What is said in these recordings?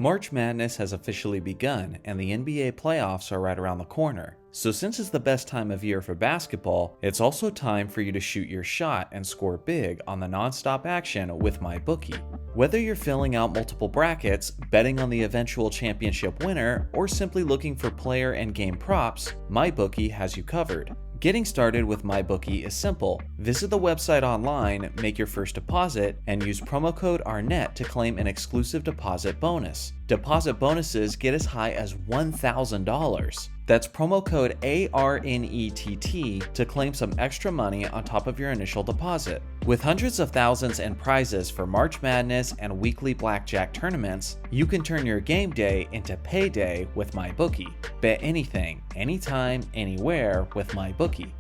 March Madness has officially begun and the NBA playoffs are right around the corner. So since it's the best time of year for basketball, it's also time for you to shoot your shot and score big on the non-stop action with MyBookie. Whether you're filling out multiple brackets, betting on the eventual championship winner, or simply looking for player and game props, MyBookie has you covered. Getting started with MyBookie is simple. Visit the website online, make your first deposit, and use promo code ARNETT to claim an exclusive deposit bonus. Deposit bonuses get as high as $1,000. That's promo code ARNETT to claim some extra money on top of your initial deposit. With hundreds of thousands in prizes for March Madness and weekly blackjack tournaments, you can turn your game day into payday with MyBookie. Bet anything, anytime, anywhere with MyBookie.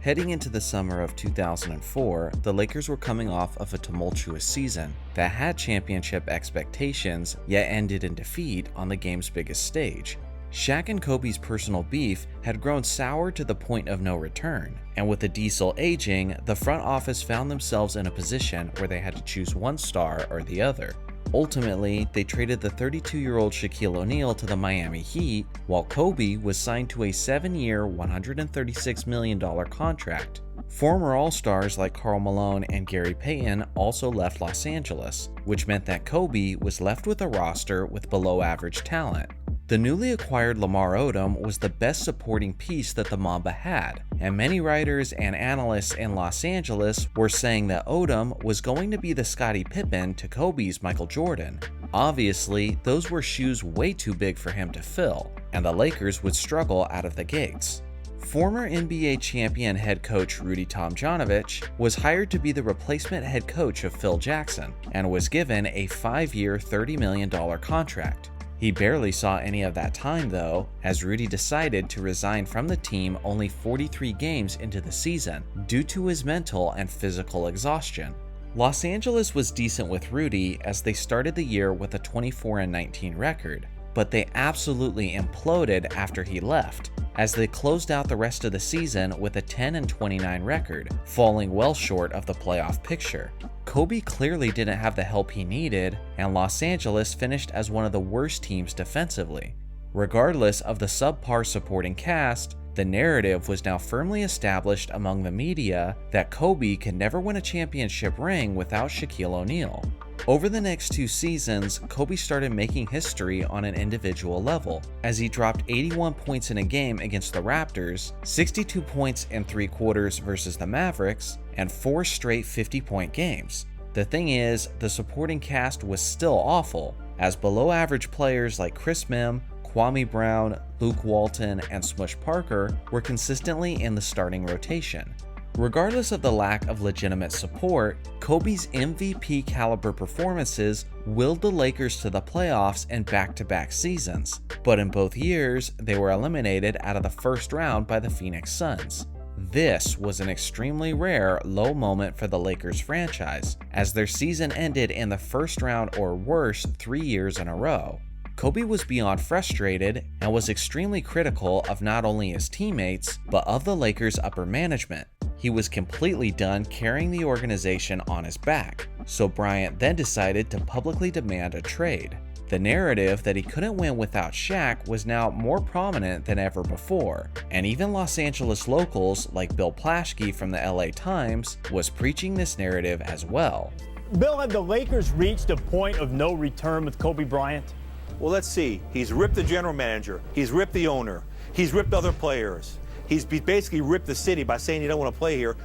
Heading into the summer of 2004, the Lakers were coming off of a tumultuous season that had championship expectations, yet ended in defeat on the game's biggest stage. Shaq and Kobe's personal beef had grown sour to the point of no return, and with the diesel aging, the front office found themselves in a position where they had to choose one star or the other. Ultimately, they traded the 32-year-old Shaquille O'Neal to the Miami Heat, while Kobe was signed to a 7-year, $136 million contract. Former All-Stars like Karl Malone and Gary Payton also left Los Angeles, which meant that Kobe was left with a roster with below-average talent. The newly acquired Lamar Odom was the best supporting piece that the Mamba had, and many writers and analysts in Los Angeles were saying that Odom was going to be the Scottie Pippen to Kobe's Michael Jordan. Obviously, those were shoes way too big for him to fill, and the Lakers would struggle out of the gates. Former NBA champion head coach Rudy Tomjanovich was hired to be the replacement head coach of Phil Jackson, and was given a 5-year, $30 million contract. He barely saw any of that time though, as Rudy decided to resign from the team only 43 games into the season due to his mental and physical exhaustion. Los Angeles was decent with Rudy as they started the year with a 24-19 record, but they absolutely imploded after he left, as they closed out the rest of the season with a 10-29 record, falling well short of the playoff picture. Kobe clearly didn't have the help he needed, and Los Angeles finished as one of the worst teams defensively. Regardless of the subpar supporting cast, the narrative was now firmly established among the media that Kobe could never win a championship ring without Shaquille O'Neal. Over the next 2 seasons, Kobe started making history on an individual level, as he dropped 81 points in a game against the Raptors, 62 points in 3 quarters versus the Mavericks, and 4 straight 50-point games. The thing is, the supporting cast was still awful, as below-average players like Chris Mim, Kwame Brown, Luke Walton, and Smush Parker were consistently in the starting rotation. Regardless of the lack of legitimate support, Kobe's MVP caliber performances willed the Lakers to the playoffs in back-to-back seasons, but in both years, they were eliminated out of the first round by the Phoenix Suns. This was an extremely rare low moment for the Lakers franchise, as their season ended in the first round or worse 3 years in a row. Kobe was beyond frustrated and was extremely critical of not only his teammates, but of the Lakers' upper management. He was completely done carrying the organization on his back, so Bryant then decided to publicly demand a trade. The narrative that he couldn't win without Shaq was now more prominent than ever before, and even Los Angeles locals like Bill Plaschke from the LA Times was preaching this narrative as well. Bill, have the Lakers reached a point of no return with Kobe Bryant? Well, let's see. He's ripped the general manager. He's ripped the owner. He's ripped other players. He's basically ripped the city by saying you don't want to play here.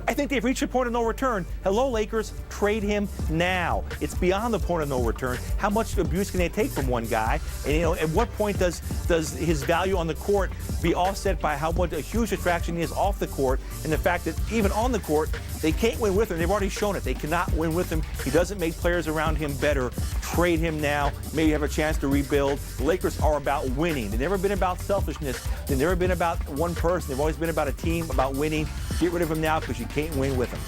I think they've reached a point of no return. Hello, Lakers, trade him now. It's beyond the point of no return. How much abuse can they take from one guy? And at what point does his value on the court be offset by how much a huge attraction he is off the court, and the fact that even on the court they can't win with him. They've already shown it. They cannot win with him. He doesn't make players around him better. Trade him now. Maybe have a chance to rebuild. The Lakers are about winning. They've never been about selfishness. They've never been about one person. They've always been about a team, about winning. Get rid of him now because you can't win with him.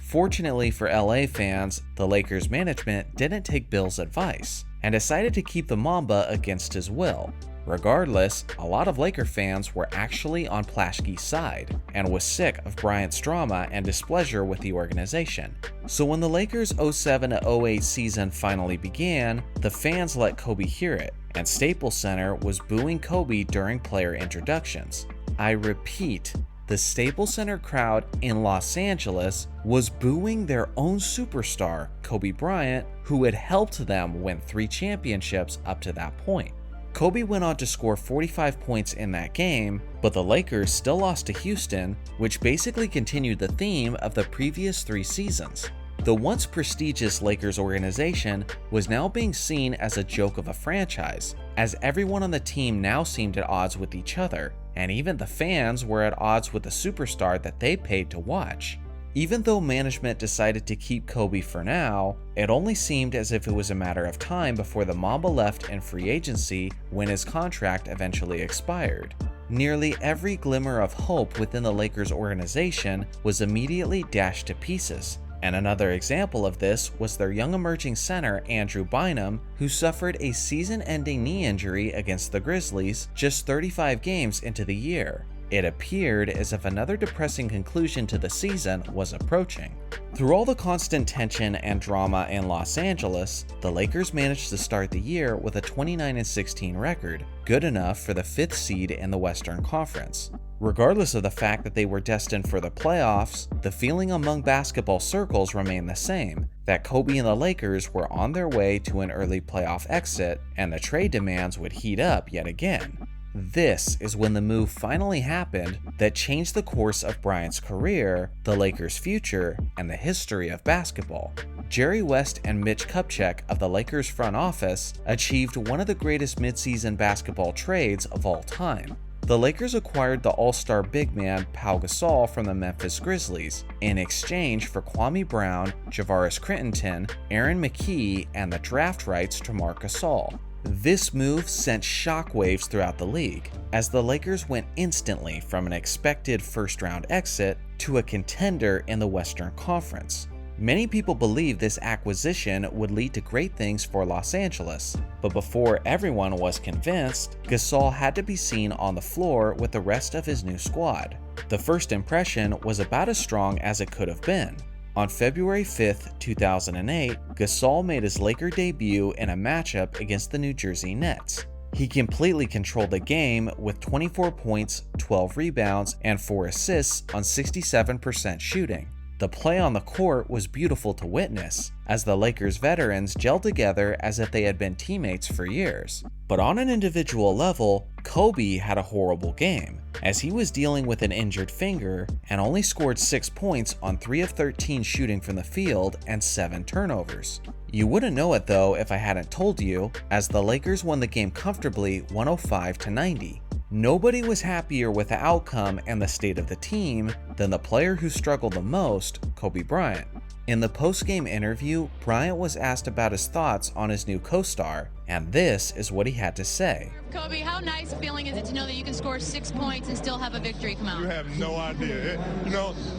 Fortunately for LA fans, the Lakers management didn't take Bill's advice and decided to keep the Mamba against his will. Regardless, a lot of Laker fans were actually on Plaschke's side and was sick of Bryant's drama and displeasure with the organization. So when the Lakers' 07-08 season finally began, the fans let Kobe hear it, and Staples Center was booing Kobe during player introductions. I repeat, the Staples Center crowd in Los Angeles was booing their own superstar, Kobe Bryant, who had helped them win 3 championships up to that point. Kobe went on to score 45 points in that game, but the Lakers still lost to Houston, which basically continued the theme of the previous 3 seasons. The once prestigious Lakers organization was now being seen as a joke of a franchise, as everyone on the team now seemed at odds with each other, and even the fans were at odds with the superstar that they paid to watch. Even though management decided to keep Kobe for now, it only seemed as if it was a matter of time before the Mamba left in free agency when his contract eventually expired. Nearly every glimmer of hope within the Lakers organization was immediately dashed to pieces. And another example of this was their young emerging center Andrew Bynum, who suffered a season-ending knee injury against the Grizzlies just 35 games into the year. It appeared as if another depressing conclusion to the season was approaching. Through all the constant tension and drama in Los Angeles, the Lakers managed to start the year with a 29-16 record, good enough for the 5th seed in the Western Conference. Regardless of the fact that they were destined for the playoffs, the feeling among basketball circles remained the same, that Kobe and the Lakers were on their way to an early playoff exit, and the trade demands would heat up yet again. This is when the move finally happened that changed the course of Bryant's career, the Lakers' future, and the history of basketball. Jerry West and Mitch Kupchak of the Lakers front office achieved one of the greatest midseason basketball trades of all time. The Lakers acquired the all-star big man Pau Gasol from the Memphis Grizzlies in exchange for Kwame Brown, Javaris Crittenton, Aaron McKie, and the draft rights to Marc Gasol. This move sent shockwaves throughout the league, as the Lakers went instantly from an expected first-round exit to a contender in the Western Conference. Many people believed this acquisition would lead to great things for Los Angeles, but before everyone was convinced, Gasol had to be seen on the floor with the rest of his new squad. The first impression was about as strong as it could have been. On February 5, 2008, Gasol made his Laker debut in a matchup against the New Jersey Nets. He completely controlled the game with 24 points, 12 rebounds, and 4 assists on 67% shooting. The play on the court was beautiful to witness, as the Lakers veterans gelled together as if they had been teammates for years. But on an individual level, Kobe had a horrible game, as he was dealing with an injured finger and only scored 6 points on 3 of 13 shooting from the field and 7 turnovers. You wouldn't know it though if I hadn't told you, as the Lakers won the game comfortably 105-90. Nobody was happier with the outcome and the state of the team than the player who struggled the most, Kobe Bryant. In the post-game interview, Bryant was asked about his thoughts on his new co-star, and this is what he had to say. Kobe, how nice a feeling is it to know that you can score 6 points and still have a victory come out? You have no idea.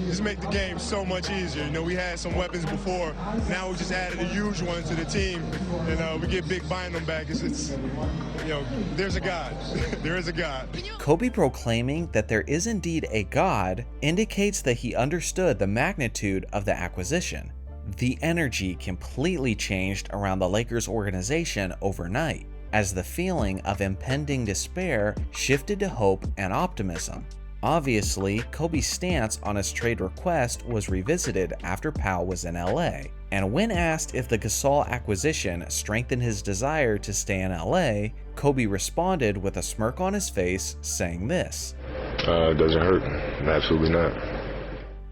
Just make the game so much easier. We had some weapons before. Now we just added a huge one to the team, and we get Big Bynum back. There's a God. There is a God. Kobe proclaiming that there is indeed a God indicates that he understood the magnitude of the acquisition. The energy completely changed around the Lakers organization overnight, as the feeling of impending despair shifted to hope and optimism. Obviously, Kobe's stance on his trade request was revisited after Pau was in LA, and when asked if the Gasol acquisition strengthened his desire to stay in LA, Kobe responded with a smirk on his face, saying this. It doesn't hurt. Absolutely not.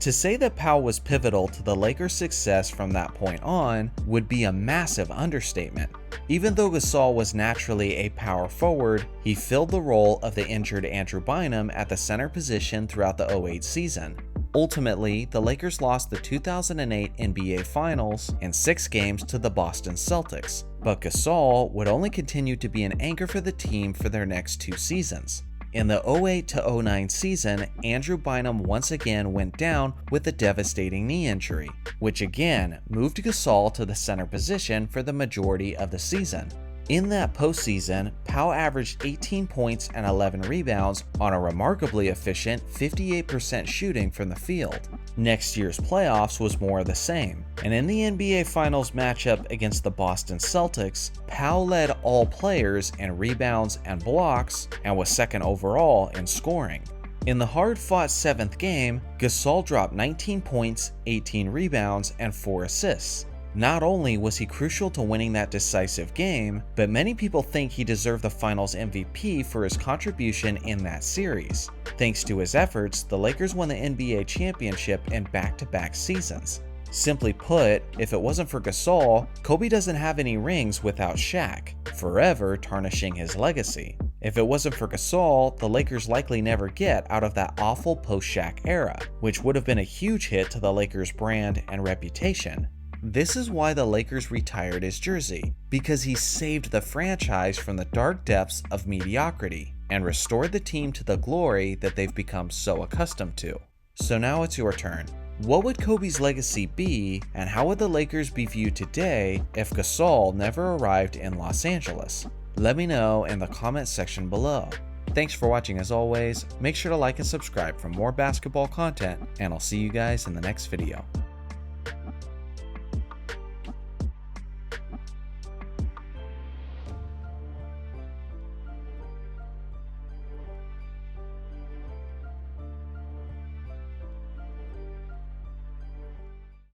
To say that Pau was pivotal to the Lakers' success from that point on would be a massive understatement. Even though Gasol was naturally a power forward, he filled the role of the injured Andrew Bynum at the center position throughout the 08 season. Ultimately, the Lakers lost the 2008 NBA Finals in 6 games to the Boston Celtics, but Gasol would only continue to be an anchor for the team for their next 2 seasons. In the 08-09 season, Andrew Bynum once again went down with a devastating knee injury, which again moved Gasol to the center position for the majority of the season. In that postseason, Pau averaged 18 points and 11 rebounds on a remarkably efficient 58% shooting from the field. Next year's playoffs was more of the same, and in the NBA Finals matchup against the Boston Celtics, Pau led all players in rebounds and blocks and was second overall in scoring. In the hard-fought 7th game, Gasol dropped 19 points, 18 rebounds, and 4 assists. Not only was he crucial to winning that decisive game, but many people think he deserved the Finals MVP for his contribution in that series. Thanks to his efforts, the Lakers won the NBA championship in back-to-back seasons. Simply put, if it wasn't for Gasol, Kobe doesn't have any rings without Shaq, forever tarnishing his legacy. If it wasn't for Gasol, the Lakers likely never get out of that awful post-Shaq era, which would have been a huge hit to the Lakers' brand and reputation. This is why the Lakers retired his jersey, because he saved the franchise from the dark depths of mediocrity and restored the team to the glory that they've become so accustomed to. So now it's your turn. What would Kobe's legacy be, and how would the Lakers be viewed today if Gasol never arrived in Los Angeles? Let me know in the comment section below. Thanks for watching as always. Make sure to like and subscribe for more basketball content, and I'll see you guys in the next video.